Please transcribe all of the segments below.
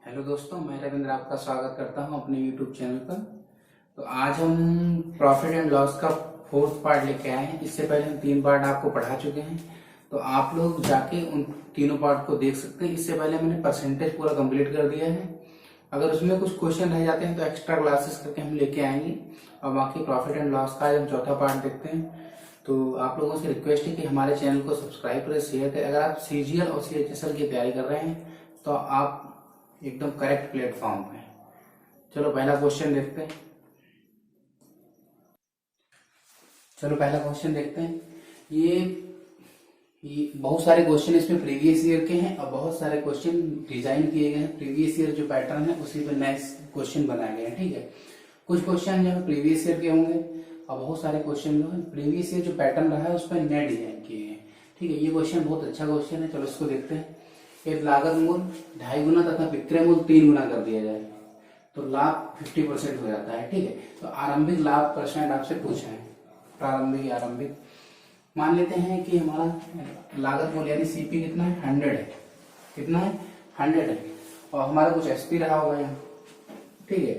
Hello दोस्तों, मैं रविंद्र आपका स्वागत करता हूं अपने यूट्यूब चैनल पर। तो आज हम प्रॉफिट एंड लॉस का फोर्थ पार्ट लेके आए हैं। इससे पहले हम 3 पार्ट आपको पढ़ा चुके हैं, तो आप लोग जाके उन तीनों पार्ट को देख सकते हैं। इससे पहले मैंने परसेंटेज पूरा कंप्लीट कर दिया है। अगर उसमें कुछ क्वेश्चन रह जाते हैं तो एक्स्ट्रा क्लासेस करके हम लेके आएंगे। और बाकी प्रॉफिट एंड लॉस का आज हम चौथा पार्ट देखते हैं। तो आप लोगों से रिक्वेस्ट है कि हमारे चैनल को सब्सक्राइब करें, शेयर करें। अगर आप सीजीएल और सीएचएसएल की तैयारी कर रहे हैं तो आप एकदम करेक्ट प्लेटफॉर्म पे। चलो पहला क्वेश्चन देखते हैं। ये बहुत सारे क्वेश्चन इसमें प्रीवियस ईयर के हैं और बहुत सारे क्वेश्चन डिजाइन किए गए हैं। प्रीवियस ईयर जो पैटर्न है उसी पे नेक्स्ट क्वेश्चन बनाए गए हैं। ठीक है, कुछ क्वेश्चन जो है प्रीवियस ईयर के होंगे और बहुत सारे क्वेश्चन जो है प्रीवियस ईयर जो पैटर्न रहा है उस पर नए डिजाइन किए हैं। ठीक है, ये क्वेश्चन बहुत अच्छा क्वेश्चन है। चलो इसको देखते हैं। एक लागत मूल्य 2.5 गुना तथा विक्रय मूल्य 3 गुना कर दिया जाए तो लाभ 50% हो जाता है। ठीक है, तो आरंभिक लाभ परसेंट आपसे पूछा है। आरंभिक मान लेते हैं कि हमारा लागत मूल्य यानी सीपी कितना है, 100 है। कितना है, 100 है। और हमारा कुछ एसपी रहा होगा यहाँ। ठीक है,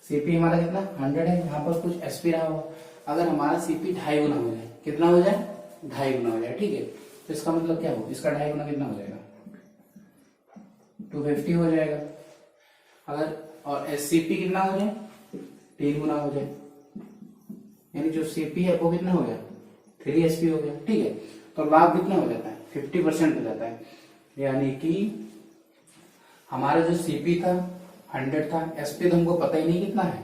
सीपी हमारा कितना 100 है, यहाँ पर कुछ एसपी रहा होगा। अगर हमारा सीपी 2.5 गुना हो जाए, कितना हो जाए, 2.5 गुना हो जाए। ठीक है, तो इसका मतलब क्या हो, इसका 2.5 गुना कितना हो जाएगा, 250 हो जाएगा। अगर और एससीपी कितना हो जाए, 3 गुना हो जाए, यानी जो सीपी है वो कितना हो गया, 3 एसपी हो गया। ठीक है, तो लाभ कितना हो जाता है, 50% हो जाता है। यानी कि हमारा जो सीपी था 100 था, एसपी तो हमको पता ही नहीं कितना है,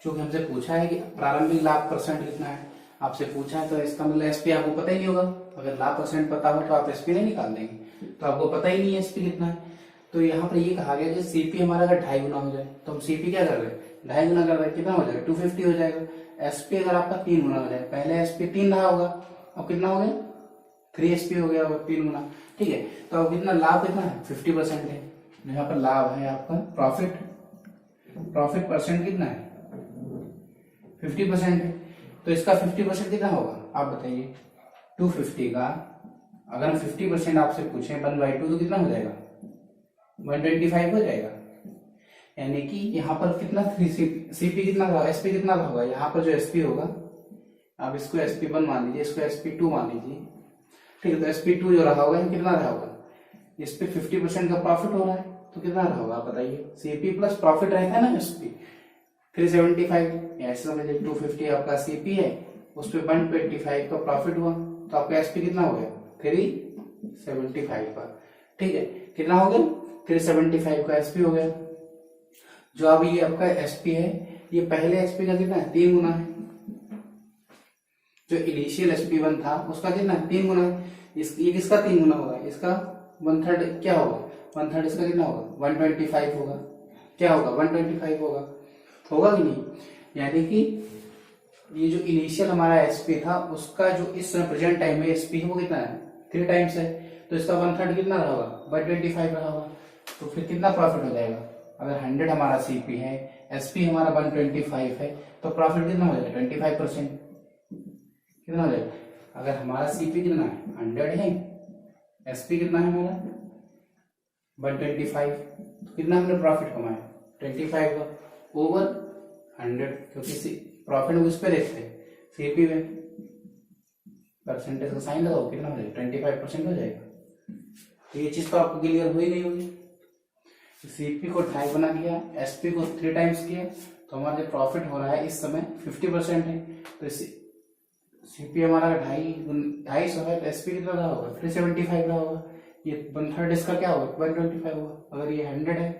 क्योंकि हमसे पूछा है कि प्रारंभिक लाभ परसेंट कितना है। आपसे पूछा है तो इसका मतलब एसपी आपको पता ही नहीं होगा। अगर लाभ परसेंट पता हो तो आप एसपी नहीं निकाल देंगे, तो आपको पता ही नहीं है एसपी कितना है। तो यहाँ पर ये कहा गया कि सीपी हमारा अगर 2.5 गुना हो जाए तो हम सीपी क्या कर रहे हैं, 2.5 गुना कर रहे हैं, कितना हो जाएगा, 250 हो जाएगा। एसपी अगर आपका 3 गुना हो जाए, पहले एसपी 3 रहा होगा, अब कितना हो गया, 3 एसपी हो गया, 3 गुना। ठीक है, तो अब कितना लाभ कितना है, 50% है। यहाँ पर लाभ है आपका प्रॉफिट परसेंट कितना है, 50% है। तो इसका 50% कितना होगा, आप बताइए। 250 का अगर 50% आपसे पूछे 1/2 तो कितना हो जाएगा, 125 हो जाएगा। यानी कि यहाँ पर कितना सीपी कितना था, एसपी कितना था होगा। यहाँ पर जो एसपी होगा, आप इसको SP1 मान लीजिए, इसको SP2 मान लीजिए। ठीक है, तो SP2 जो रहा होगा कितना रहा होगा, इस पे 50% का प्रॉफिट हो रहा है तो कितना रहा होगा, आप बताइए। सीपी प्लस प्रॉफिट रहता है ना एसपी, 375। ऐसे समझिए 250 आपका सीपी है, उस पर 125 का प्रॉफिट हुआ, तो आपका एसपी कितना हो गया, 375 का। ठीक है, कितना हो गया, 375 का एसपी हो गया। जो अब ये आपका एसपी है, ये पहले एसपी का कितना है, 3 गुना है। जो इनिशियल SP1 था उसका कितना है, 3 गुना है। ये किसका 3 गुना होगा, इसका 1/3 क्या होगा, 1/3 इसका कितना होगा, 125 होगा। क्या होगा, 125 होगा कि नहीं। यानी कि ये जो इनिशियल हमारा एसपी था उसका जो इस प्रेजेंट टाइम में एसपी है वो कितना है, 3 टाइम्स है। तो इसका 1/3 कितना रहा होगा, 125 रहा होगा। तो फिर कितना प्रॉफिट हो जाएगा, अगर 100 हमारा सीपी है, एसपी हमारा 125 है, तो प्रॉफिट कितना हो जाएगा, 25%। कितना हो जाएगा, अगर हमारा सीपी कितना है, 100 है, एसपी कितना है हमारा 125, तो कितना हमने प्रॉफिट कमाया, 25 का ओवर 100, क्योंकि प्रॉफिट उस पर देखते हैं, सीपी में परसेंटेज का साइन लगाओ, कितना हो जाएगा, 25% हो जाएगा। तो ये चीज तो आपको क्लियर हुई नहीं होगी। सीपी को 2.5 गुना किया, एसपी को 3 टाइम्स किया, तो हमारा जो प्रॉफिट हो रहा है इस समय 50% है। तो सीपी हमारा 250 है, तो एसपी कितना रहा होगा, 375 रहा होगा। ये 1/3 इसका क्या होगा, 125 होगा। अगर ये 100 है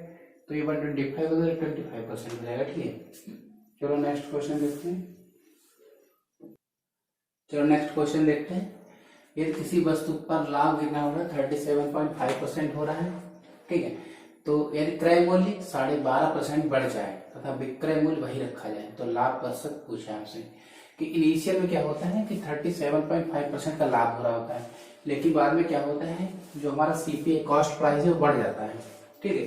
तो ये 125 होगा, 25% हो जाएगा। ठीक है, चलो नेक्स्ट क्वेश्चन देखते हैं। यदि किसी वस्तु पर लाभ कितना हो रहा है, 37.5% हो रहा है। ठीक है, तो यदि क्रय मूल्य 12.5% बढ़ जाए तथा विक्रय मूल्य वही रखा जाए तो लाभ प्रतिशत पूछा आपसे। कि इनिशियल में क्या होता है कि 37.5% का लाभ हो रहा होता है, लेकिन बाद में क्या होता है, जो हमारा सीपी कॉस्ट प्राइस है वो बढ़ जाता है। ठीक है,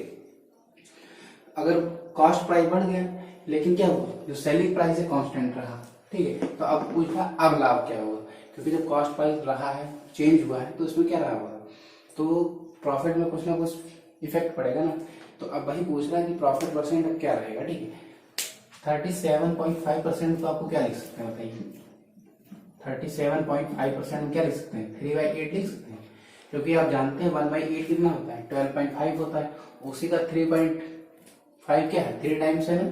अगर कॉस्ट प्राइस बढ़ गया लेकिन क्या हुआ, जो सेलिंग प्राइस है कांस्टेंट रहा। ठीक है, तो अब पूछा अब लाभ क्या होगा, क्योंकि जब कॉस्ट प्राइस रहा है, चेंज हुआ है, तो उसमें क्या रहा होगा, तो प्रॉफिट में कुछ ना कुछ इफेक्ट पड़ेगा ना। तो अब वही पूछ रहा है कि प्रॉफिट परसेंट अब क्या रहेगा, ठीक है। 37.5% तो आपको क्या लिख सकते हैं बताइए, 37.5% क्या लिख सकते हैं, 3/8 लिख सकते हैं, क्योंकि आप जानते हैं 1/8 कितना होता है, 12.5 होता है। उसी का 3.5 क्या है, 3 टाइम्स है ना,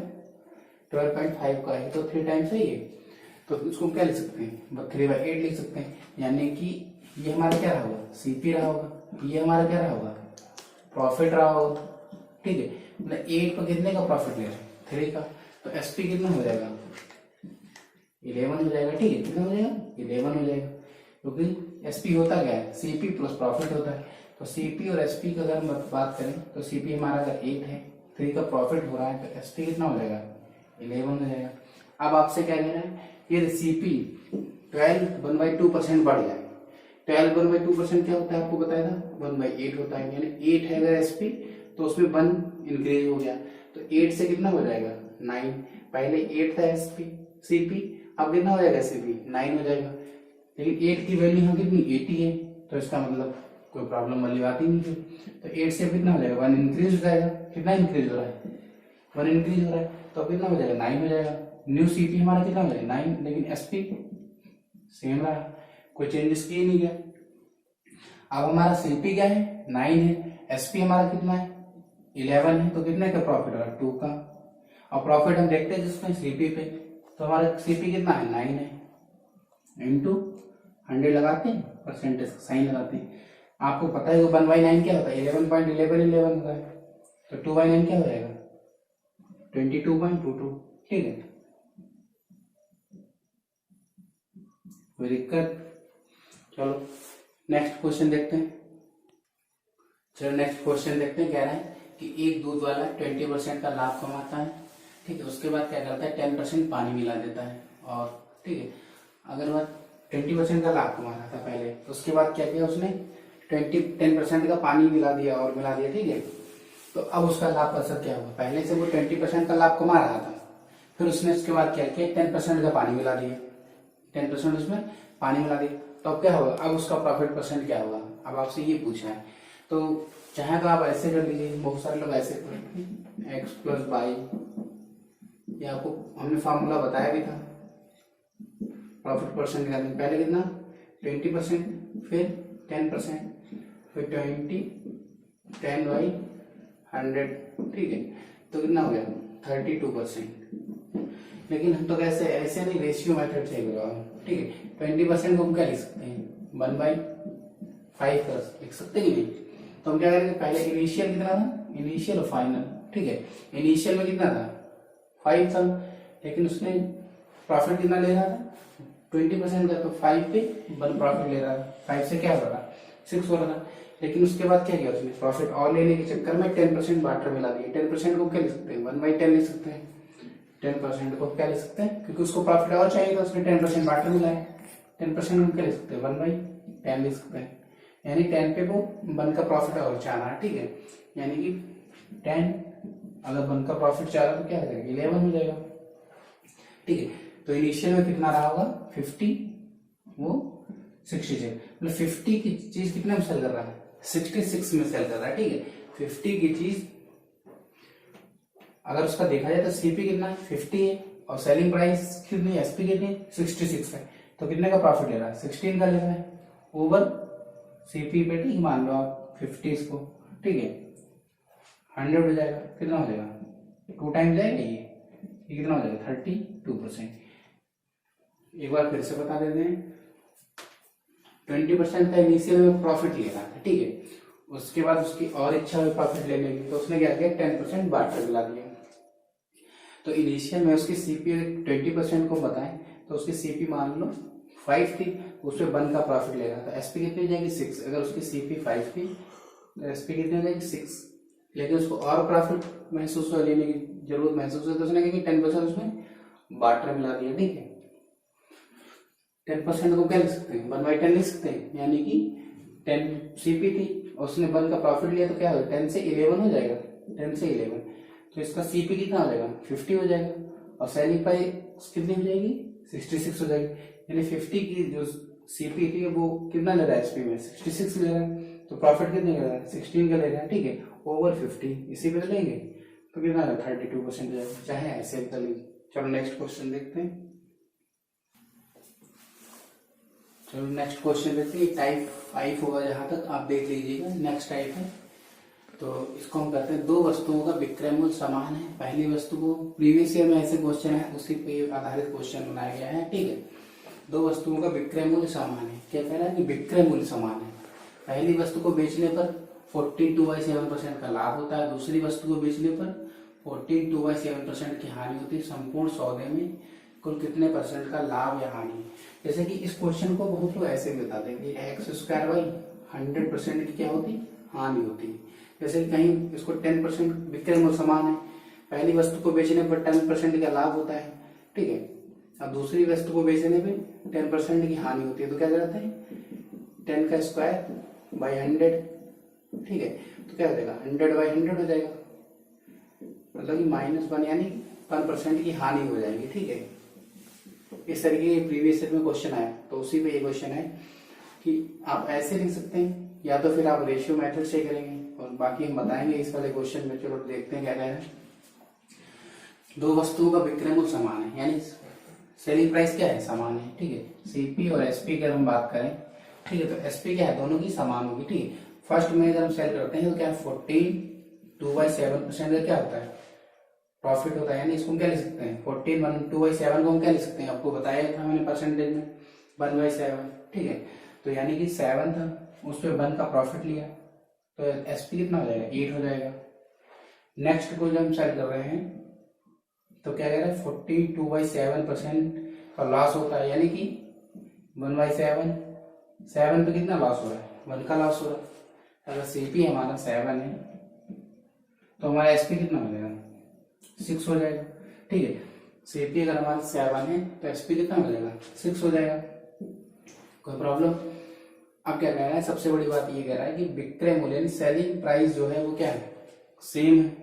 12.5 का है तो 3 टाइम्स है ये, तो इसको क्या लिख सकते हैं, 3/8 लिख सकते हैं। यानी कि ये हमारा क्या रहा होगा, सीपी रहा होगा, ये हमारा क्या रहा होगा, प्रॉफिट रहा होगा, ठीक है। मतलब 8 पर कितने का प्रॉफिट ले रहे हैं, 3 का, तो एसपी कितना हो जाएगा, 11 हो जाएगा, ठीक है। कितना हो जाएगा, 11 हो जाएगा, क्योंकि एसपी होता क्या है, सीपी प्लस प्रॉफिट होता है। तो सीपी और एसपी का अगर हम बात करें तो सीपी हमारा अगर 8 है, 3 का प्रॉफिट हो रहा है, तो एसपी कितना हो जाएगा, 11 हो जाएगा। अब आपसे क्या कहना है, ये सीपी 12 1/2% बढ़ जाए, 12 1/2% क्या होता है आपको बताया था, 1/8 होता है। यानी 8 है अगर एसपी तो उसमें 1 इंक्रीज हो गया, तो 8 से कितना हो जाएगा, 9। पहले 8 था एसपी सीपी, अब कितना हो जाएगा सीपी, 9 हो जाएगा। लेकिन 8 की वैल्यू यहाँ कितनी 80 है, तो इसका मतलब कोई प्रॉब्लम वाली बात ही नहीं थी। तो 8 से कितना हो जाएगा, 1 इंक्रीज हो जाएगा। कितना इंक्रीज हो रहा है, 1 इंक्रीज हो रहा है, तो कितना हो जाएगा, 9 हो जाएगा। न्यू सीपी हमारा कितना हो जाएगा, 9, लेकिन एसपी सेम रहा, कोई चेंजेस किए नहीं गया। अब हमारा सीपी क्या है, 9 है, एसपी हमारा कितना है, 11 है, तो कितने का प्रॉफिट हो रहा है, 2 का। और प्रॉफिट हम देखते हैं जिसमें सीपी पे, तो हमारा सीपी कितना है, 9 है, इंटू 100 लगाते हैं, परसेंटेज साइन लगाते हैं। आपको पता है 1/9 क्या होता है, 11.1111 होता है, तो 2/9 क्या हो जाएगा, 22.22, ठीक है। कोई दिक्कत, चलो नेक्स्ट क्वेश्चन देखते हैं। चलो नेक्स्ट क्वेश्चन देखते हैं। कह रहा है कि एक दूध वाला 20% का लाभ कमाता है, ठीक है। उसके बाद क्या करता है, 10% पानी मिला देता है, और ठीक है, अगर वह 20% का लाभ कमा रहा था पहले, तो उसके बाद क्या किया उसने, 10% का पानी मिला दिया और मिला दिया, ठीक है। तो अब उसका लाभ का असर क्या होगा, पहले से वो 20% का लाभ कमा रहा था, फिर उसने उसके बाद क्या किया, 10% का पानी मिला दिया, 10% उसमें पानी मिला दिया, तो अब क्या होगा, अब उसका प्रॉफिट परसेंट क्या होगा। अब आपसे ये पूछा है, तो चाहे तो आप ऐसे कर लीजिए, बहुत सारे लोग ऐसे करते हैं, x + y, ये आपको हमने फार्मूला बताया भी था प्रॉफिट परसेंट का। पहले कितना, 20%, फिर 10%, फिर 20, 10/100, ठीक है। तो कितना हो गया, 32%। लेकिन हम तो कैसे, ऐसे नहीं, रेशियो मेथड से ही करवा, ठीक है। 20% को हम क्या लिख सकते हैं, 1/5 लिख सकते हैं कि नहीं। तो हम क्या करेंगे, पहले इनिशियल कितना था, इनिशियल और फाइनल, ठीक है। इनिशियल में कितना था, 5 था, लेकिन उसने प्रॉफिट कितना ले रहा था, 20% का, तो 5 पे 1 प्रॉफिट ले रहा था, 5 से क्या हो रहा था, 6 हो रहा था। लेकिन उसके बाद क्या किया उसने, प्रॉफिट और लेने के चक्कर में 10% बाटर मिला दिया। 10% को क्या लिख सकते हैं, 1/10 लिख सकते हैं। 10% को क्या लिख सकते हैं, क्योंकि उसको प्रॉफिट और चाहिए था, उसने 10% बाटर मिलाया, 10% को क्या लिख सकते हैं, 1/10 लिख सकते हैं। यानी 10 पे वो 1 का प्रॉफिट और चाह रहा है, ठीक है। यानी कि 10 अगर 1 का प्रॉफिट चाह रहा है तो क्या हो जाएगा, 11 हो जाएगा, ठीक है। तो इनिशियल में कितना रहा होगा, 50, वो 66, मतलब 50 की चीज कितने में सेल कर रहा है, 66 में सेल कर रहा है, ठीक है। 50 की चीज अगर उसका देखा जाए तो सीपी कितना 50 है, और सेलिंग प्राइस कितनी, एसपी कितनी 66 है, तो कितने का प्रॉफिट ले रहा है, 16 का ले रहा है ओवर सीपी पे, ठीक मान लो आप 50 इसको, ठीक है। 100 हो जाएगा, कितना हो जाएगा, 2 टाइम जाएगा ये कितना हो जाएगा, 32%। एक बार फिर से बता देते हैं, 20% का इनिशियल में प्रॉफिट ले रहा था, ठीक है। उसके बाद उसकी और इच्छा हुई प्रॉफिट लेने की, तो उसने क्या किया, 10% बाटर मिला दिया। तो इनिशियल में उसकी सीपी 20% को बताएं, तो उसकी सीपी मान लो 5 थी, उसमें 1 का प्रॉफिट ले रहा था, एसपी कितनी हो जाएगी, 6। अगर उसकी सीपी 5 थी तो एसपी कितनी हो जाएगी, 6। लेकिन उसको और प्रॉफिट महसूस हुआ, लेने की जरूरत महसूस हुई, तो उसने कहा कि 10% उसमें बाटर मिला दिया, ठीक है। 10% को क्या लिख सकते हैं, 1/10 लिख सकते हैं। यानी कि 10 सीपी थी, उसने 1 का प्रॉफिट लिया, तो क्या होगा, 10 से 11 हो जाएगा, 10 से 11, तो इसका सीपी कितना हो जाएगा, 50 हो जाएगा, और सेलिंग प्राइस कितनी हो जाएगी, 66 हो जाएगी। यानी 50 की जो सीपी थी वो कितना ले रहा है एसपी में, 66 ले रहा है, तो प्रॉफिट कितने का 16 का ले रहे हैं, ठीक है, ओवर 50 इसी पे लेंगे तो कितना 32% जाएगा, चाहे ऐसे कर लीजिए। चलो नेक्स्ट क्वेश्चन देखते हैं। चलो नेक्स्ट क्वेश्चन देखते हैं, टाइप 5 होगा जहां तक आप देख लीजिएगा। नेक्स्ट टाइप है, तो इसको हम कहते हैं दो वस्तुओं का विक्रय मूल्य समान है। पहली वस्तु को प्रीवियस ईयर में ऐसे क्वेश्चन है, उसी पे आधारित क्वेश्चन बनाया गया है, ठीक है। दो वस्तुओं का विक्रय मूल्य समान है, क्या कह रहा है कि विक्रय मूल्य समान है। पहली वस्तु को बेचने पर 42/7% का लाभ होता है, दूसरी वस्तु को बेचने पर 42/7% की हानि होती है। संपूर्ण सौदे में कुल कितने परसेंट का लाभ या हानि। जैसे कि इस क्वेश्चन को बहुत लोग ऐसे भी बताते हैं कि x² 100% की क्या होती हानि होती है। जैसे कि कहीं इसको 10% विक्रय मूल्य समान है, पहली वस्तु को बेचने पर 10% का लाभ होता है, ठीक है, अब दूसरी वस्तु को बेचने पे 10% की हानि होती है, तो क्या करते हैं 10²/100, ठीक है, तो क्या हो जाएगा 100/100 हो जाएगा, मतलब कि -1 यानी 1% की हानि हो जाएगी, ठीक है। इस तरीके के प्रीवियस ईयर में क्वेश्चन आया, तो उसी पे ये क्वेश्चन है कि आप ऐसे लिख सकते हैं या तो फिर आप रेशियो मेथड से करेंगे, और बाकी हम बताएंगे इस वाले क्वेश्चन में। चलो देखते हैं क्या कह रहे हैं। दो वस्तुओं का विक्रय मूल्य समान है, यानी सेलिंग प्राइस क्या है समान है, ठीक है। सीपी और एसपी की अगर हम बात करें, ठीक है, तो एसपी क्या है दोनों की समान होगी, ठीक है। फर्स्ट में अगर हम सेल करते हैं तो क्या 42/7% का क्या होता है प्रॉफिट होता है, यानी इसको क्या लिख सकते हैं 14/2/7 को हम क्या लिख सकते हैं, आपको बताया था मैंने परसेंटेज में 1/7, ठीक है। तो यानी कि 7 था, उस पर 1 का प्रॉफिट लिया, तो एसपी कितना हो जाएगा 8 हो जाएगा। नेक्स्ट को जब हम सेल कर रहे हैं तो क्या कह रहे हैं 42/7% का लॉस होता है, यानी कि 1/7, 7 पे कितना लॉस हो रहा है 1 का लॉस हो रहा है। अगर सीपी हमारा 7 है तो हमारा एसपी कितना हो जाएगा 6 हो जाएगा, ठीक है। सीपी अगर हमारा 7 है तो एसपी कितना हो जाएगा 6 हो जाएगा, कोई प्रॉब्लम। अब क्या कह रहा है, सबसे बड़ी बात ये कह रहा है कि विक्रय मूल्य सेलिंग प्राइस जो है वो क्या है सेम है।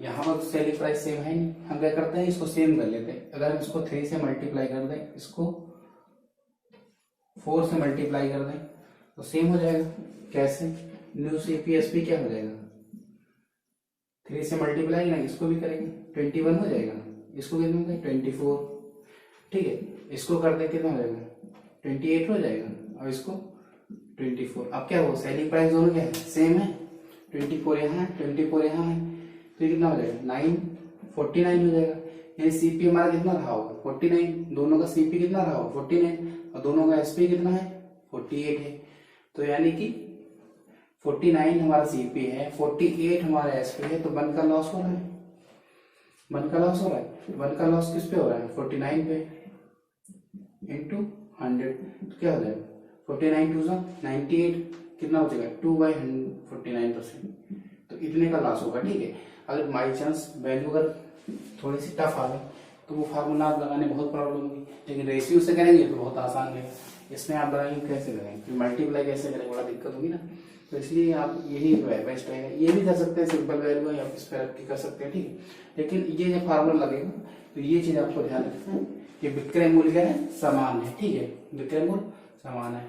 यहाँ पर सेलिंग प्राइस सेम है नहीं, हम क्या करते हैं इसको सेम कर लेते हैं। अगर हम इसको 3 से मल्टीप्लाई कर दें, इसको 4 से मल्टीप्लाई कर दें तो सेम हो जाएगा। कैसे, न्यू सीपी एसपी क्या हो जाएगा 3 से मल्टीप्लाई ना, इसको भी करेंगे 21 हो जाएगा, इसको कितना होगा 24, ठीक है। इसको कर दे कितना हो जाएगा 28 हो जाएगा, और इसको 24। अब क्या हो सेलिंग प्राइस दोनों क्या है सेम है, 24 यहाँ है 24 यहाँ है, तो ये कितना हो जाएगा 49 हो जाएगा। यानी सीपी हमारा कितना रहा होगा 49, दोनों का सीपी कितना रहा होगा 49, और दोनों का एसपी कितना है 48 है। तो यानी कि 49 हमारा सीपी है, 48 हमारा एसपी है, तो 1 का लॉस हो रहा है, 1 का लॉस हो रहा है। 1 का लॉस किस पे हो रहा है 49 पे इंटू 100, तो क्या हो जाएगा 49 2 98, कितना हो जाएगा 2/49%, तो इतने का लॉस होगा, ठीक है। अगर बाई चांस वैल्यू अगर थोड़ी सी टफ आ गई तो वो फार्मूला आप लगाने बहुत प्रॉब्लम होगी, लेकिन रेशियो से करेंगे तो बहुत आसान रहेगा। इसमें आप लगाएंगे कैसे करेंगे, मल्टीप्लाई कैसे करेंगे, बड़ा दिक्कत होगी ना, तो इसलिए आप यही बेस्ट रहेगा। ये भी कर सकते हैं सिंपल वैल्यू या इस पर रख के कर सकते हैं, ठीक है। लेकिन ये जब फार्मूला लगेगा तो ये चीज आपको ध्यान रखना है कि विक्रय मूल्य क्या है समान है, ठीक है, विक्रय मूल्य समान है।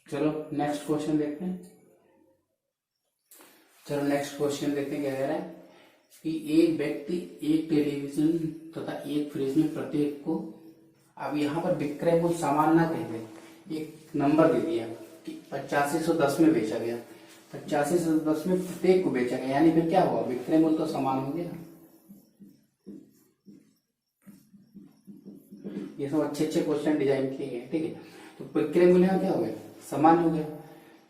चलो नेक्स्ट क्वेश्चन देखते हैं। चलो नेक्स्ट क्वेश्चन देखते हैं क्या कह रहा है कि एक व्यक्ति एक टेलीविजन तथा एक फ्रिज में प्रत्येक को, अब यहाँ पर विक्रय मूल्य समान ना कहते, एक नंबर दे दिया कि 8510 में बेचा गया, 8510 में प्रत्येक को बेचा गया, यानी फिर क्या हुआ विक्रय मूल्य तो समान हो गया। ये सब अच्छे अच्छे क्वेश्चन डिजाइन किए गए, ठीक है। तो विक्रय मूल्य क्या हो गया समान हो गया।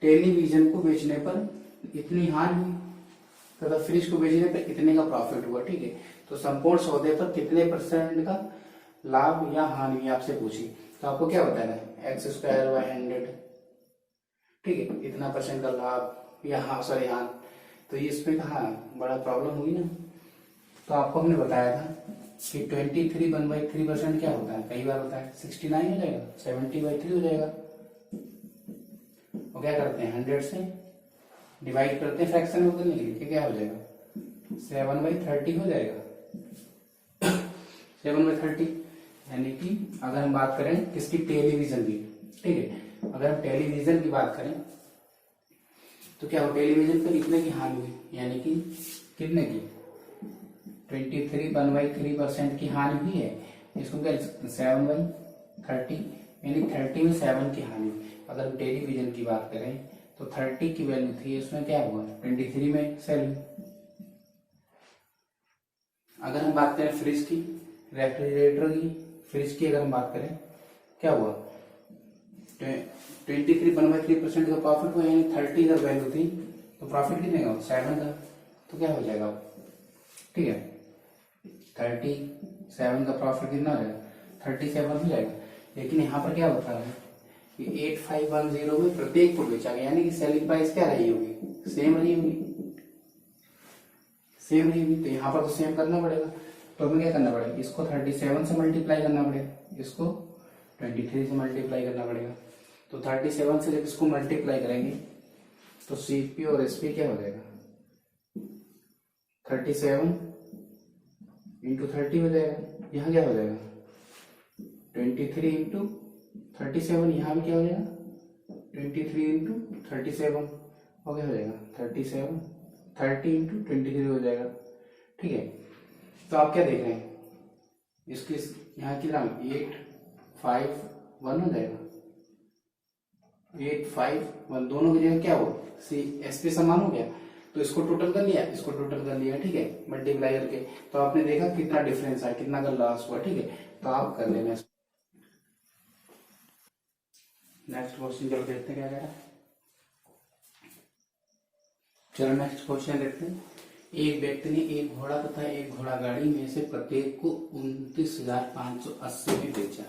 टेलीविजन को बेचने पर इतनी हानि हुई तथा फ्रिज को बेचने पर इतने का प्रॉफिट हुआ, ठीक है। तो संपूर्ण सौदे पर कितने परसेंट का लाभ या हानि आपसे पूछी, तो आपको क्या बताना है x²/100, ठीक है, इतना परसेंट का लाभ या हाँ सॉरी हानि, तो ये इसमें कहा बड़ा प्रॉब्लम हुई ना। तो आपको हमने बताया था कि 23 1/3% क्या होता है, कई बार होता है 69 हो जाएगा, 70/3 हो जाएगा। और क्या करते हैं 100 से डिवाइड करते हैं फ्रैक्शन में बदलने के लिए, क्या हो जाएगा 7/30 हो जाएगा 7/30। यानी कि अगर हम बात करें किसकी टेलीविजन की, ठीक है, अगर हम टेलीविजन की बात करें तो क्या हो, टेलीविजन पर कितने की हानि हुई, यानी कि कितने की 23.13% की हानि हुई है। इसको क्या लिख सकते हैं 7/30, यानी 30 में 7 की हानि। अगर हम टेलीविजन की बात करें तो 30 की वैल्यू थी, इसमें क्या हुआ 23 में सेल हुई। अगर हम बात करें फ्रिज की, रेफ्रिजरेटर की, फ्रिज की अगर हम बात करें क्या हुआ 23.3% का प्रॉफिट हुआ, यानी 30 का वैल्यू थी तो प्रॉफिट कितने का 7 का, तो क्या हो जाएगा, ठीक है 37 का प्रॉफिट कितना हो जाएगा 37 हो जाएगा। लेकिन यहाँ पर क्या बता रहा है कि 8510 में प्रत्येक को बेचा गया, यानी कि सेलिंग प्राइस क्या रही होगी, सेम रही होगी, सेम रही होगी। तो यहाँ पर तो सेम करना पड़ेगा, तो हमें क्या करना पड़ेगा, इसको 37 से मल्टीप्लाई करना पड़ेगा, इसको 23 से मल्टीप्लाई करना पड़ेगा। तो 37 से जब इसको मल्टीप्लाई करेंगे तो सीपी और एसपी क्या हो जाएगा 37 इंटू 30 हो जाएगा। यहाँ क्या हो जाएगा 23 इंटू 37, यहाँ भी क्या हो जाएगा 23 इंटू 37 और क्या हो जाएगा 37, 30 इंटू 23 हो जाएगा, ठीक है। तो आप क्या देख रहे हैं, इसके यहाँ कितना 851 हो जाएगा, 851 दोनों की जगह क्या हो सी एस पी समान हो गया, तो इसको टोटल कर लिया, इसको टोटल कर लिया, ठीक है मल्टीप्लाई करके। तो आपने देखा कितना डिफरेंस आया, कितना का लॉस हुआ, ठीक है। तो आप कर लेना। नेक्स्ट क्वेश्चन चलो देखते हैं क्या कह रहा है। चलो नेक्स्ट क्वेश्चन देखते हैं। एक व्यक्ति ने एक घोड़ा तथा एक घोड़ा गाड़ी में से प्रत्येक को 29,580 में बेचा।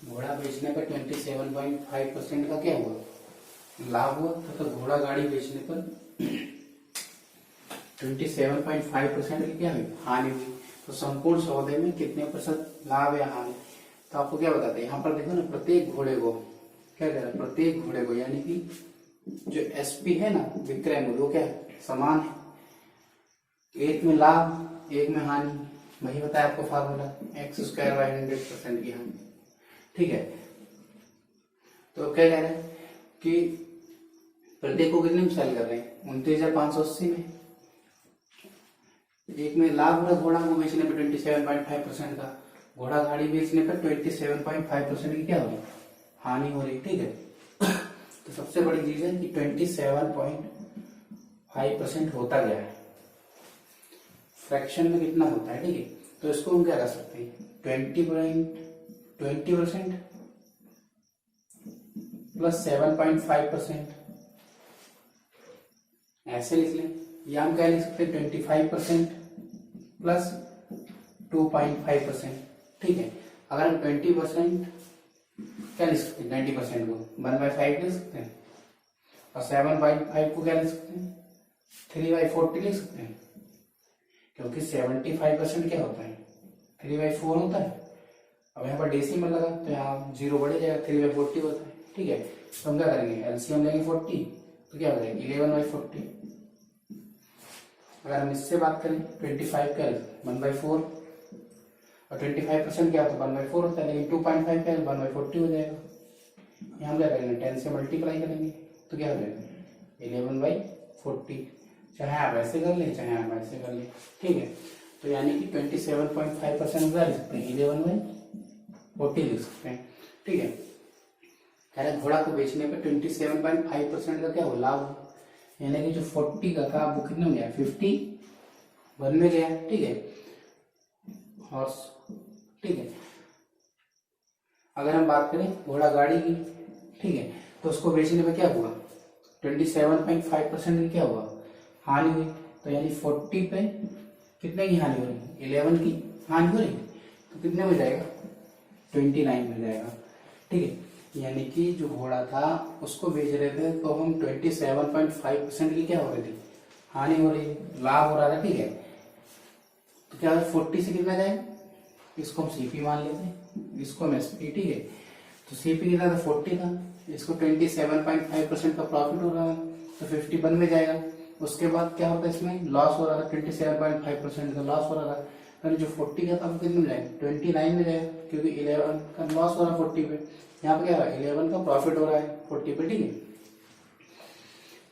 घोड़ा बेचने पर 27.5% का क्या हुआ लाभ हुआ, तथा घोड़ा गाड़ी बेचने पर 27.5% की क्या हुई हानि हुई। तो संपूर्ण सौदे में कितने प्रतिशत लाभ या हानि, तो आपको क्या बताते हैं यहाँ पर देखो ना, प्रत्येक घोड़े को क्या कह रहा है, प्रत्येक घोड़े को, यानी कि जो एसपी है ना विक्रय मूल्य वो क्या है समान है, एक में लाभ एक में हानि, वही बताया आपको फार्मूला x² बाई 100% की हानि, ठीक है। तो क्या कह रहे हैं कि प्रत्येक को कितने में सेल कर रहे हैं 29,580 में, एक में लाभ हो रहा घोड़ा को बेचने पर 27.5% का, घोड़ा गाड़ी बेचने पर 27.5% की क्या हो रही हानि हो रही, ठीक है। तो सबसे बड़ी चीज है कि 27.5% होता गया है, फ्रैक्शन में कितना होता है, ठीक है। तो इसको हम क्या कर सकते हैं 20% प्लस 7.5% ऐसे लिख लें, या हम क्या लिख सकते हैं 25% प्लस 2.5%, ठीक है। अगर हम 20% क्या लिख सकते हैं 90% को 1/5 लिख सकते हैं, और 7.5 को क्या लिख सकते हैं 3/40 लिख सकते हैं, क्योंकि 75% क्या होता है 3/4 होता है। अब यहाँ पर डेसिमल लगा तो यहाँ 0 बढ़ जाएगा, 3/40 होता है, ठीक है। तो हम क्या करेंगे एलसीएम लेंगे 40, तो क्या हो जाएगा 11/40। अगर हम इससे बात करें 25 का 1/4 और 25% क्या होता है 1/4 होता है, लेकिन 2.5 का 1/40 हो जाएगा। यहाँ हम क्या करेंगे 10 से मल्टीप्लाई करेंगे तो क्या हो जाएगा 11/40, चाहे आप ऐसे कर लें चाहे आप ऐसे कर लें, ठीक है। तो यानी कि 27.5% लिख सकते हैं 11/40 लिख सकते हैं, ठीक है। कह रहे घोड़ा को बेचने पर 27.5% का क्या हो लाभ हो, यानी कि जो 40 का था वो कितने में गया 51 में गया, ठीक है हॉर्स, ठीक है। अगर हम बात करें घोड़ा गाड़ी की, ठीक है, तो उसको बेचने पे क्या हुआ 27.5% की क्या हुआ हानि हुई। तो यानी 40 पे कितने की हानि हो रही 11 की हानि हो रही, तो कितने में जाएगा 29 में जाएगा, ठीक है। यानी कि जो घोड़ा था उसको बेच रहे थे तो हम 27.5% की क्या हो रही थी हानि हो रही, लाभ हो रहा था, ठीक है। तो क्या 40 से कितना जाएगा, इसको हम सीपी मान लेते हैं, इसको हम एसपी, ठीक है। तो सीपी कितना था 40 था, इसको 27.5% का प्रॉफिट हो रहा है तो 51 में जाएगा। उसके बाद क्या होता है इसमें लॉस हो रहा था 27.5% का लॉस हो रहा था, तो जो 40 का था वो कितने में जाएगा 29 में जाएगा, क्योंकि 11 का लॉस हो रहा है 40 पे, यहाँ पे क्या है 11 का प्रॉफिट हो रहा है 40 पे, ठीक है।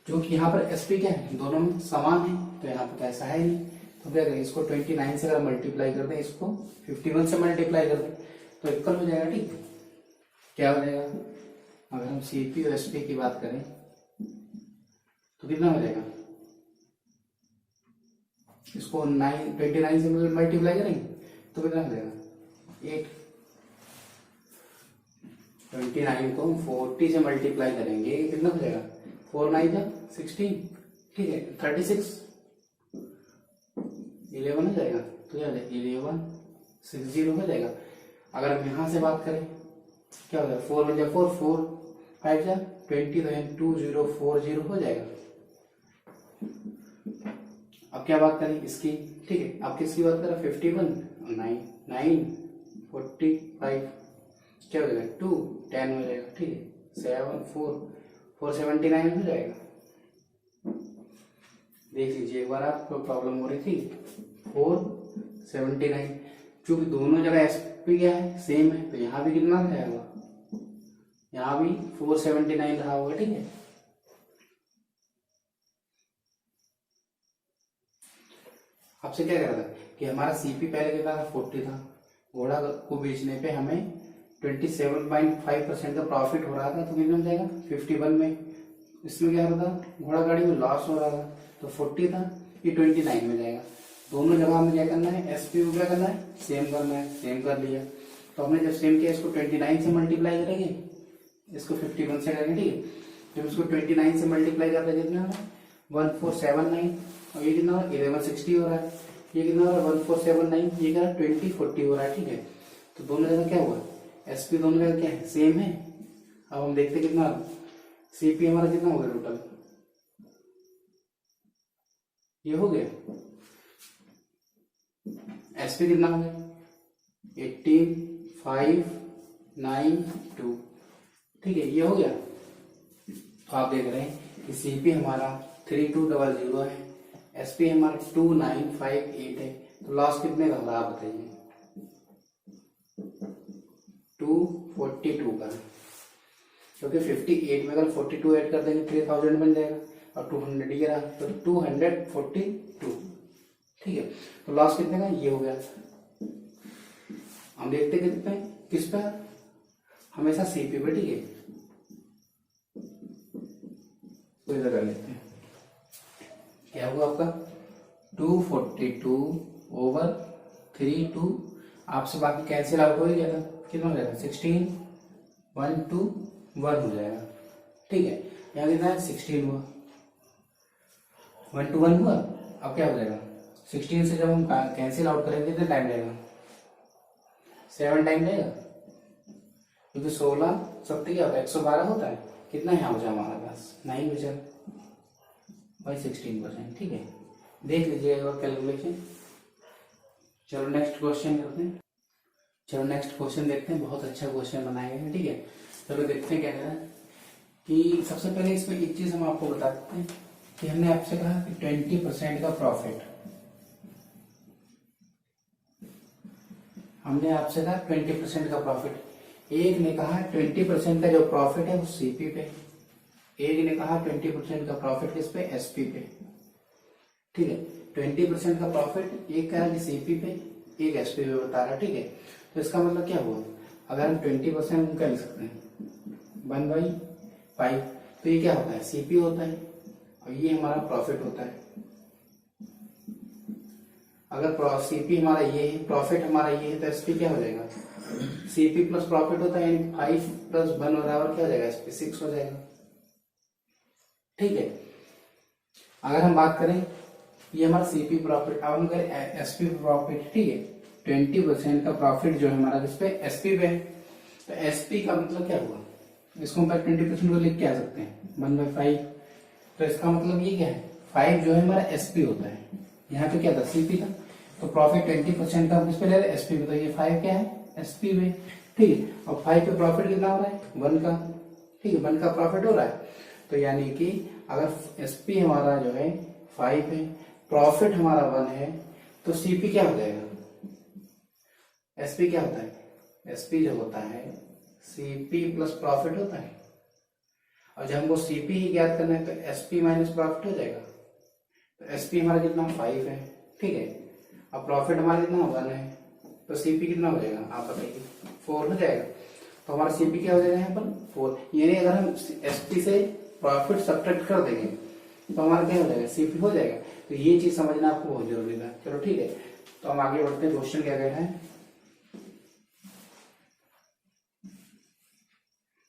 जो कि यहाँ पर एसपी क्या है, दोनों में समान है, तो यहाँ पर ऐसा है नहीं। तो क्या करें, इसको 29 से अगर मल्टीप्लाई कर दें, इसको 51 से मल्टीप्लाई कर दें तो इक्वल हो जाएगा। ठीक है, क्या हो जाएगा, अगर हम सीपी और एसपी की बात करें तो कितना हो जाएगा, इसको 29 से मल्टीप्लाई करेंगे तो कितना हो जाएगा 8। 29 को 40 से मल्टीप्लाई करेंगे कितना हो जाएगा, 4 9 जा 16, ठीक है 36, 11 हो जाएगा, तो क्या हो जाएगा 11 60 हो जाएगा। अगर हम यहाँ से बात करें क्या हो जाएगा, 4 जा 4 4 5 जा 20, तो 2040 हो जाएगा। अब क्या बात करें इसकी, ठीक है, अब किसकी बात करें, 51 9 9 45, क्या हो जाएगा 2 10 हो जाएगा। ठीक है, 7 4 479 हो जाएगा। देख लीजिए एक बार, आपको प्रॉब्लम हो रही थी 479, क्योंकि दोनों जगह एसपी क्या है, सेम है, तो यहाँ भी कितना रहेगा, यहाँ भी 479 रहा होगा। ठीक है, आपसे क्या कह रहा था कि हमारा सीपी पहले कितना था, 40 था, घोड़ा को बेचने पे हमें 27.5% का प्रॉफिट हो रहा था, तो कितना हो जाएगा 51 में। इसमें क्या हो रहा था, घोड़ा गाड़ी में लॉस हो रहा था, तो 40 था, ये 29 में जाएगा। दोनों जगह हमें क्या करना है, एसपी को क्या करना है, सेम करना है, सेम कर लिया। तो हमने जब सेम किया, इसको 29 से मल्टीप्लाई करेंगे, इसको 51 से करेंगे। ठीक है, जब इसको 29 से मल्टीप्लाई करते हैं कितना होगा 1479, और ये कितना 1160 हो रहा है, ये कितना हो रहा है 1479, ये क्या 2040 हो रहा है। ठीक है, तो दोनों जगह क्या हुआ, एसपी दोनों जगह क्या है, सेम है। अब हम देखते कितना, सीपी हमारा कितना हो गया टोटल, ये हो गया, एसपी कितना हो गया 18 5 9 2। ठीक है, ये हो गया। तो आप देख रहे हैं कि सीपी हमारा 3200 है, एसपी हमारा 2958 है, तो लॉस कितने का हो रहा है आप बताइए, 242 का, क्योंकि 58 में अगर 42 ऐड कर देंगे 3000 बन जाएगा, और 200 ये रहा, तो 242। ठीक है, तो लॉस कितने का, ये हो गया। हम देखते कितने किस पे, हमेशा सीपी पे। ठीक है, तो इधर कर लेते हैं, क्या होगा आपका 242/32, आपसे बाकी कैंसिल आउट हो ही गया था, कितना हो जाएगा 16 1 2 1 हो जाएगा। ठीक है, यहाँ कितना है 16 हुआ, 1 2 1 हुआ। अब क्या हो जाएगा 16 से जब हम कैंसिल आउट करेंगे कितना टाइम लगेगा, 7 टाइम लगेगा, क्योंकि 16 सबसे क्या होता है 112 होता है, कितना यहाँ बचा हमारे पास 9 बचा बाई 16%। ठीक है, देख लीजिए एक बार कैलकुलेशन। चलो नेक्स्ट क्वेश्चन करते हैं, चलो नेक्स्ट क्वेश्चन देखते हैं, बहुत अच्छा क्वेश्चन बनाया है। ठीक है, चलो देखते हैं क्या कह रहा है, कि सबसे पहले इसमें एक चीज हम आपको बता देते हैं कि हमने आपसे कहा कि 20% का प्रॉफिट, हमने आपसे कहा 20% का प्रॉफिट, एक ने कहा 20% का जो प्रॉफिट है वो सीपी पे, एक ने कहा 20% का प्रॉफिट किस पे, एसपी पे। ठीक है, 20% का प्रॉफिट एक कह रहा है सीपी पे, एक एसपी पे बता रहा है। ठीक है, तो इसका मतलब क्या हुआ, अगर हम 20% क्या लिख सकते हैं 1/5, तो ये क्या होता है सीपी होता है, और ये हमारा प्रॉफिट होता है। अगर सीपी हमारा ये है, प्रॉफिट हमारा ये है, तो एसपी क्या हो जाएगा, सीपी प्लस प्रॉफिट होता है, यानी 5 + 1 बराबर क्या हो जाएगा, एसपी 6 हो जाएगा। ठीक है, अगर हम बात करें ये हमारा सीपी प्रॉफिट, अब हम करें एसपी प्रॉफिट। ठीक है, 20% का प्रॉफिट जो है हमारा किस पे, एसपी पे, तो एसपी का मतलब क्या हुआ, इसको हम 20% को लिख के आ सकते हैं 1/5, तो इसका मतलब ये क्या है 5 जो है हमारा एसपी होता है, यहाँ पे क्या था सीपी था, तो प्रॉफिट 20% का किस पे ले रहे एसपी पे, तो ये 5 क्या है एसपी पे। ठीक है, और 5 पे प्रॉफिट कितना हो रहा है 1 का। ठीक है, 1 का प्रॉफिट हो रहा है, तो यानी कि अगर एसपी हमारा जो है 5 है, प्रॉफिट हमारा 1 है, तो सीपी क्या हो जाएगा, एसपी क्या होता है, एसपी जो होता है सीपी प्लस प्रॉफिट होता है, और जब हमको सीपी ही ज्ञात करना है तो एसपी माइनस प्रॉफिट हो जाएगा। तो एसपी हमारा कितना 5 है, ठीक है, अब प्रॉफिट हमारा कितना 1 है, तो सीपी कितना हो जाएगा आप बताइए, 4 हो जाएगा। तो हमारा सीपी क्या हो जाएगा यहाँ पर 4, यानी अगर हम एसपी से प्रॉफिट सब्ट्रैक्ट कर देंगे तो हमारा क्या हो जाएगा सीपी हो जाएगा। तो ये चीज समझना आपको बहुत जरूरी था। चलो ठीक है, तो हम आगे बढ़ते हैं। क्वेश्चन क्या कह रहा है,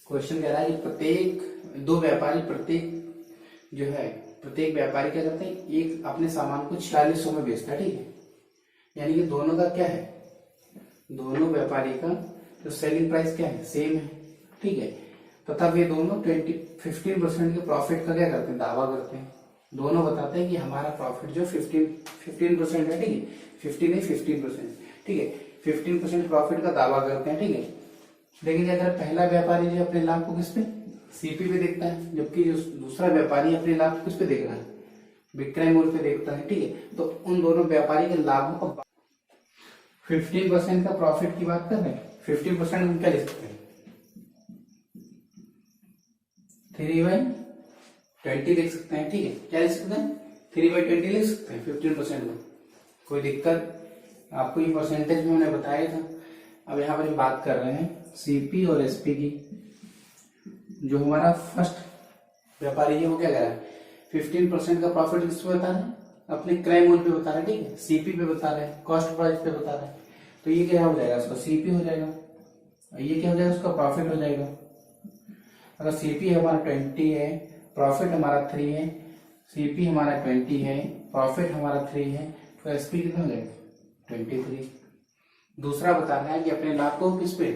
क्वेश्चन कह रहा है कि प्रत्येक व्यापारी क्या करते हैं, एक अपने सामान को 4600 में बेचता है, ठीक है, यानी कि दोनों का क्या है, दोनों व्यापारी का जो सेलिंग प्राइस क्या है सेम है, ठीक है, तथा वे दोनों 15% के प्रॉफिट का क्या करते हैं दावा करते हैं। दोनों बताते हैं कि हमारा प्रॉफिट जो 15% है, ठीक है, 15% ठीक है, 15% प्रॉफिट का दावा करते हैं, ठीक है। लेकिन अगर पहला व्यापारी जो अपने लाभ को किस पे सीपी पे देखता है, जबकि जो दूसरा व्यापारी अपने लाभ को किस पे देख रहा है विक्रय मूल्य पे देखता है, ठीक है, तो उन दोनों व्यापारी के लाभों का 15% का प्रॉफिट की बात कर रहे हैं। 15% हम क्या लिख सकते हैं 3/20 लिख सकते हैं, ठीक है, क्या लिख सकते हैं 3/20 लिख सकते हैं 15% में, कोई दिक्कत, आपको ये परसेंटेज में मैंने बताया था। अब यहाँ पर हम बात कर रहे हैं सीपी और एसपी की। जो हमारा फर्स्ट व्यापारी है वो क्या कह रहा है 15% का प्रॉफिट किस पे बता रहे हैं, अपने क्रय मूल्य पे बता रहे हैं, ठीक है, सीपी पे बता रहे हैं, कॉस्ट प्राइस पे बता रहे हैं। तो ये क्या हो जाएगा उसका सीपी हो जाएगा, और ये क्या हो जाएगा उसका प्रॉफिट हो जाएगा। अगर सीपी हमारा 20 है, प्रॉफिट हमारा 3 है, सीपी हमारा 20 है, प्रॉफिट हमारा 3 है, तो एसपी कितना हो जाएगा 23। दूसरा बता रहा है कि अपने लाभ को किस पे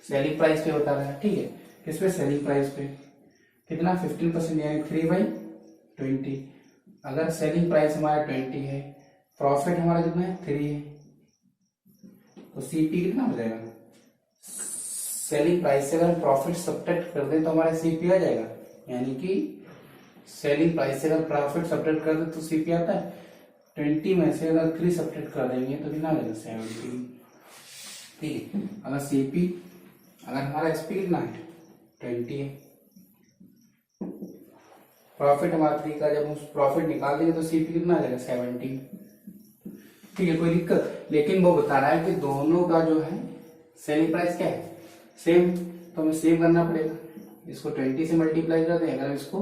सेलिंग प्राइस पे बता रहा है, ठीक है, किस पे सेलिंग प्राइस पे, कितना 15% यानी 3/20। अगर सेलिंग प्राइस हमारा 20 है, प्रॉफिट हमारा कितना है 3 है, तो सीपी कितना हो जाएगा, सेलिंग प्राइस से अगर प्रॉफिट सब्ट्रैक्ट कर दें तो हमारा सीपी आ जाएगा, यानी कि सेलिंग प्राइस से अगर प्रॉफिट सब्ट्रैक्ट कर दें तो सीपी आता है 20 में से अगर 3 सब्ट्रैक्ट कर देंगे तो कितना आ जाएगा 17, ठीक है। अगर सीपी अगर हमारा एसपी कितना है 20 है, प्रॉफिट हमारा 3 का, जब हम प्रॉफिट निकाल देंगे तो सीपी कितना आ जाएगा 17, ठीक है, कोई दिक्कत। लेकिन वो बता रहा है कि दोनों का जो है सेलिंग प्राइस क्या है सेम, तो हमें सेम करना पड़ेगा। इसको 20 से मल्टीप्लाई कर दें, अगर इसको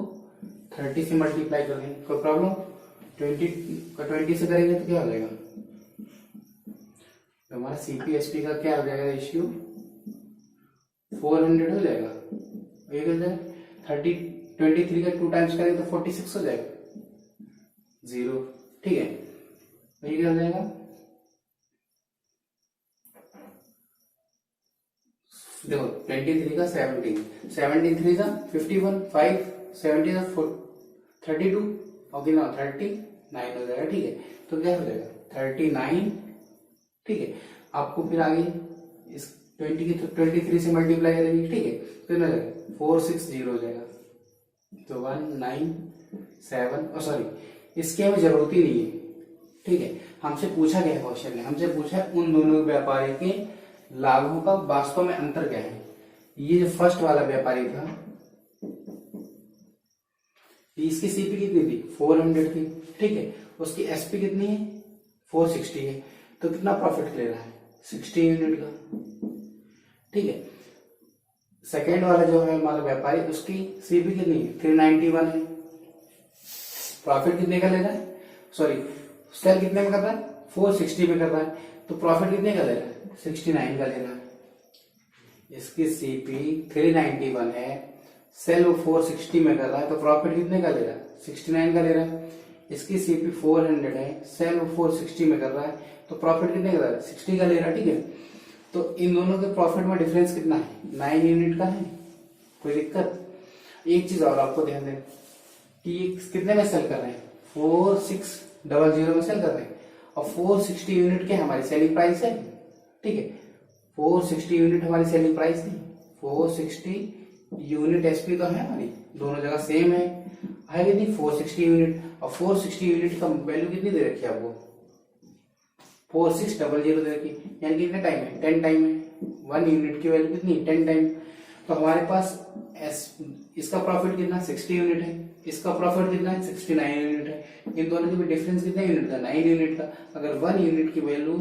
30 से मल्टीप्लाई कर दें कोई प्रॉब्लम, 20 से करेंगे तो क्या हो जाएगा, तो हमारा सीपी एसपी का क्या हो जाएगा रेशियो 400 हो जाएगा, ये हो जाएगा 23 का 2 टाइम्स करेंगे तो 46 हो जाएगा 0, ठीक है, तो ये क्या हो जाएगा, देखो 23 का 17 3 का 51, 5 70 का 32 और कितना 39 हो जाएगा, ठीक है। तो क्या हो जाएगा 39, ठीक है। आपको फिर आगे इस 20 की 23 से मल्टीप्लाई करेंगे, ठीक है, तो कितना जाएगा 460 हो जाएगा, तो 197, और सॉरी इसकी हमें जरूरत ही नहीं है, ठीक है। हमसे पूछा गया क्वेश्चन में, हमसे पूछा है उन दोनों व्यापारी के लाभों का वास्तव में अंतर क्या है। ये जो फर्स्ट वाला व्यापारी था इसकी सीपी कितनी थी 400 थी, ठीक है, उसकी एसपी कितनी है 460 है, तो कितना प्रॉफिट ले रहा है 60 यूनिट का, ठीक है। सेकेंड वाला जो है हमारा व्यापारी उसकी सीपी कितनी है 391 है, प्रॉफिट कितने का ले रहा है, सॉरी सेल कितने में कर रहा है 460 में कर रहा है, तो प्रॉफिट कितने का ले रहा है 69 का ले रहा है। इसकी सीपी 391 है, सेल 460 में कर रहा है, तो प्रॉफिट कितने का ले रहा है 69 का ले रहा है। इसकी सीपी 400 है, सेल 460 में कर रहा है, तो प्रॉफिट कितने का ले रहा है 60 का ले रहा है, ठीक है। तो इन दोनों के प्रॉफिट में डिफरेंस कितना है 9 यूनिट का है, कोई दिक्कत। एक चीज और आपको ध्यान दें कि ये कितने में सेल कर रहे हैं 4600 में सेल कर रहे हैं, और 460 यूनिट क्या हमारी सेलिंग प्राइस है, ठीक है, 460 यूनिट हमारी सेलिंग प्राइस थी, 460 यूनिट एसपी तो है हमारी, दोनों जगह सेम है कितनी 460 यूनिट, और 460 यूनिट का वैल्यू कितनी दे रखी है आपको 4600 दे रखी, यानी कितने टाइम है 10 टाइम है, 1 यूनिट की वैल्यू कितनी 10 टाइम। तो हमारे पास इसका प्रॉफिट कितना 60 यूनिट है, इसका प्रॉफिट कितना है 69 यूनिट है। इन दोनों के बीच डिफरेंस कितना यूनिट का 9 यूनिट का। अगर 1 यूनिट की वैल्यू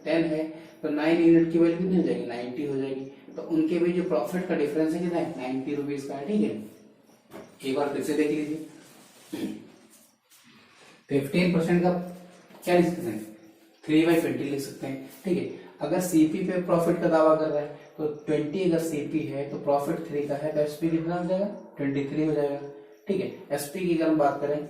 10 है तो 9 यूनिट की वैल्यू कितनी हो जाएगी 90 हो जाएगी। तो उनके बीच जो प्रॉफिट का डिफरेंस है कितना है 90 रुपीज का है। ठीक है, एक बार फिर से देख लीजिए। 15% का क्या लिख सकते हैं 3/20 लिख सकते हैं। ठीक है, अगर सीपी पे प्रॉफिट का दावा कर रहा है तो 20 अगर सीपी है तो प्रॉफिट 3 का है तो एसपी कितना हो जाएगा 23 हो जाएगा। ठीक है, एसपी की अगर हम बात करें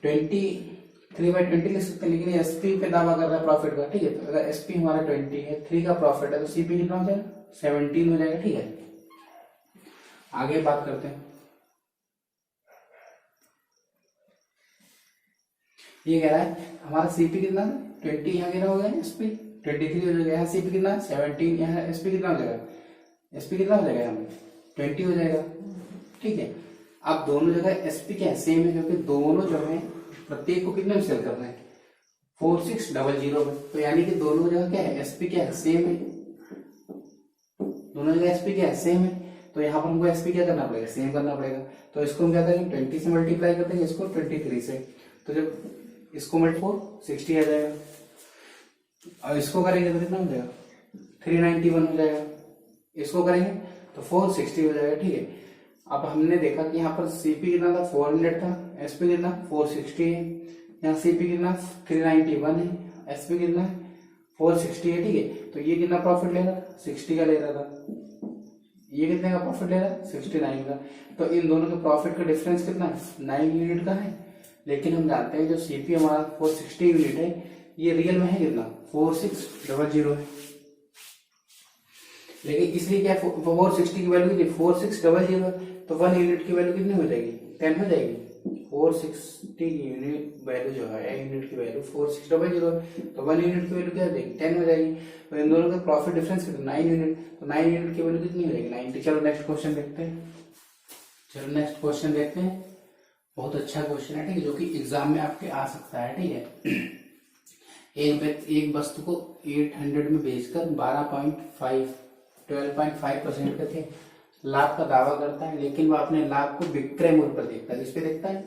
3/20 लिख सकते हैं, लेकिन एसपी पे दावा कर रहा है प्रॉफिट का। ठीक है, तो अगर एसपी हमारा 20 है 3 का प्रॉफिट है तो सीपी कितना हो जाएगा 17 हो जाएगा। ठीक है, आगे बात करते हैं। ये कह रहा है हमारा सीपी कितना 20 यहाँ कितना हो गया एसपी 23 हो जाएगा, यहाँ सीपी कितना 17, यहाँ एसपी कितना हो जाएगा एसपी कितना हो जाएगा यहाँ पे 20 हो जाएगा। ठीक है, अब दोनों जगह एसपी क्या है सेम है, क्योंकि दोनों जो है प्रत्येक को कितने में सेल कर रहे हैं 4600 में। तो यानी कि दोनों जगह क्या है एसपी क्या है सेम है, दोनों जगह एसपी क्या है सेम है। तो यहाँ पर हमको एसपी क्या करना पड़ेगा सेम करना पड़ेगा। तो इसको हम क्या करेंगे 20 से मल्टीप्लाई कर देंगे, इसको 23 से। तो जब इसको मल्टीप्लाई 60 आ जाएगा और इसको करेंगे तो कितना हो जाएगा 391 हो जाएगा, इसको करेंगे तो 460 हो जाएगा। ठीक है, अब हमने देखा कि यहाँ पर सीपी कितना था 400 था, एसपी कितना 460 है, यहाँ सीपी कितना 391 है, एसपी कितना 460 है। ठीक है, तो ये कितना प्रॉफिट ले रहा 60 का ले रहा था, ये कितने का प्रॉफिट ले रहा है 69 का। तो इन दोनों के प्रॉफिट का डिफरेंस कितना है 9 यूनिट का है। लेकिन हम जानते हैं जो सीपी हमारा 460 यूनिट है ये रियल में है कितना 4600 है। लेकिन इसलिए क्या 460 की वैल्यू कितनी 4600 है, तो 1 यूनिट की वैल्यू कितनी हो जाएगी 10 हो जाएगी। 460 की यूनिट वैल्यू जो है यूनिट की वैल्यू 4600 है, तो 1 यूनिट की वैल्यू क्या हो जाएगी 10 हो जाएगी। तो इन दोनों का प्रॉफिट डिफरेंस कितना 9 यूनिट, तो 9 यूनिट की वैल्यू कितनी हो जाएगी 90। चलो नेक्स्ट क्वेश्चन देखते हैं। बहुत अच्छा क्वेश्चन है। ठीक है, जो कि एग्जाम में आपके आ सकता है। ठीक है, एक वस्तु को 800 में बेचकर 12.5% के लाभ का दावा करता है, लेकिन वह अपने लाभ को विक्रय मूल्य पर देखता है। किस पे देखता है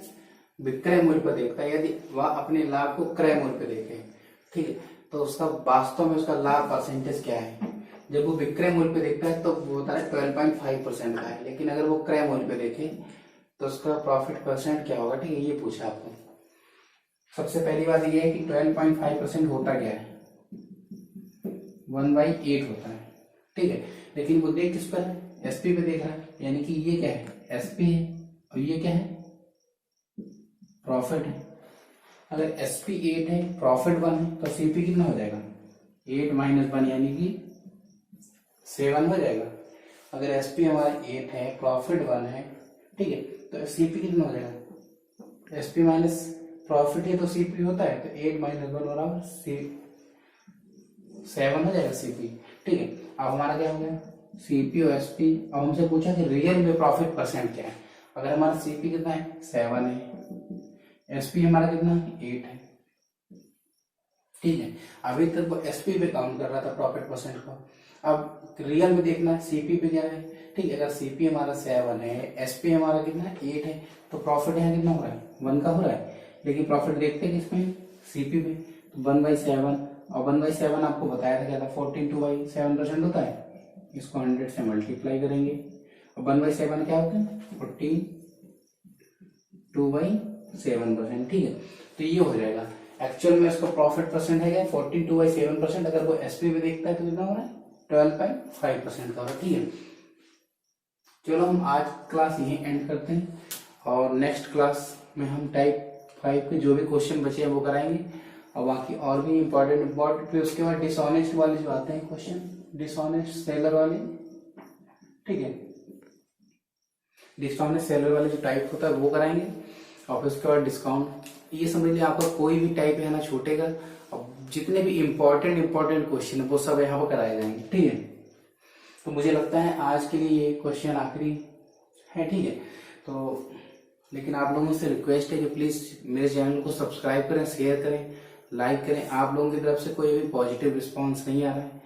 विक्रय मूल्य पर देखता है। यदि वह अपने लाभ को क्रय मूल्य पर देखे, ठीक है, तो उसका वास्तव में उसका लाभ परसेंटेज क्या है। जब वो विक्रय मूल्य पे देखता है तो वो होता है 12.5% का है, लेकिन अगर वो क्रय मूल्य पे देखे तो उसका प्रॉफिट परसेंट क्या होगा। ठीक है, ये पूछा आपको। सबसे पहली बात ये है कि 12.5% होता क्या है 1/8 होता है। ठीक है, लेकिन वो देख किस पर है एसपी पे देख रहा है, यानी कि ये क्या है एसपी है और ये क्या है प्रॉफिट है। अगर एसपी 8 है प्रॉफिट 1 है तो सीपी कितना हो जाएगा 8 - 1 यानी कि 7 हो जाएगा। अगर एसपी हमारा 8 है प्रॉफिट 1 है, ठीक है, तो सीपी कितना हो जाएगा एसपी माइनस प्रॉफिट है तो सीपी होता है, तो 8 - 1 बराबर 7 हो जाएगा सीपी। ठीक है, अब हमारा क्या हो गया सीपी और एसपी। अब हमसे पूछा कि रियल में प्रॉफिट परसेंट क्या है। अगर हमारा सीपी कितना है 7 है, एसपी हमारा कितना 8 है। ठीक है, अभी तक वो एसपी पे काउंट कर रहा था प्रॉफिट परसेंट को। अब रियल में देखना सीपी पे क्या है। ठीक है, अगर सीपी हमारा 7 है, एसपी हमारा कितना 8 है, तो प्रॉफिट यहाँ कितना हो रहा है 1 का हो रहा है। लेकिन प्रॉफिट देखते हैं किसमें सीपी पे, तो 1/7 और 1/7 आपको बताया था क्या था 14/7% होता है। इसको 100 से मल्टीप्लाई करेंगे और 1/7 क्या होता है 42/7%। ठीक है, तो ये हो जाएगा। एक्चुअल में इसका प्रॉफिट परसेंट है क्या 42/7%। अगर वो एसपी में देखता है तो कितना हो रहा है 12.5% का हो रहा है। ठीक है, चलो हम आज क्लास यही एंड करते हैं और नेक्स्ट क्लास में हम टाइप 5 के जो भी क्वेश्चन बचे हैं वो कराएंगे और बाकी और भी इम्पोर्टेंट फिर उसके बाद डिसऑनेस्ट वाले जो आते हैं क्वेश्चन, डिसऑनेस्ट सेलर वाले। ठीक है, डिसऑनेस्ट सेलर वाले जो टाइप होता है वो कराएंगे और फिर उसके बाद डिस्काउंट। ये समझ लिया आपका कोई भी टाइप यहाँ ना छूटेगा और जितने भी इम्पोर्टेंट क्वेश्चन है वो सब यहाँ पर कराए जाएंगे। ठीक है, तो मुझे लगता है आज के लिए ये क्वेश्चन आखिरी है। ठीक है, तो लेकिन आप लोगों से रिक्वेस्ट है कि प्लीज मेरे चैनल को सब्सक्राइब करें, शेयर करें, लाइक करें। आप लोगों की तरफ से कोई भी पॉजिटिव रिस्पांस नहीं आ रहा है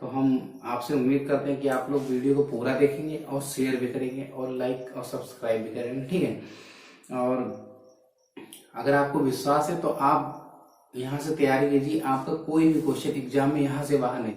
तो हम आपसे उम्मीद करते हैं कि आप लोग वीडियो को पूरा देखेंगे और शेयर भी करेंगे और लाइक और सब्सक्राइब भी करेंगे, ठीक है। और अगर आपको विश्वास है तो आप यहाँ से तैयारी कीजिए, आपका कोई भी क्वेश्चन एग्जाम में यहाँ से बाहर नहीं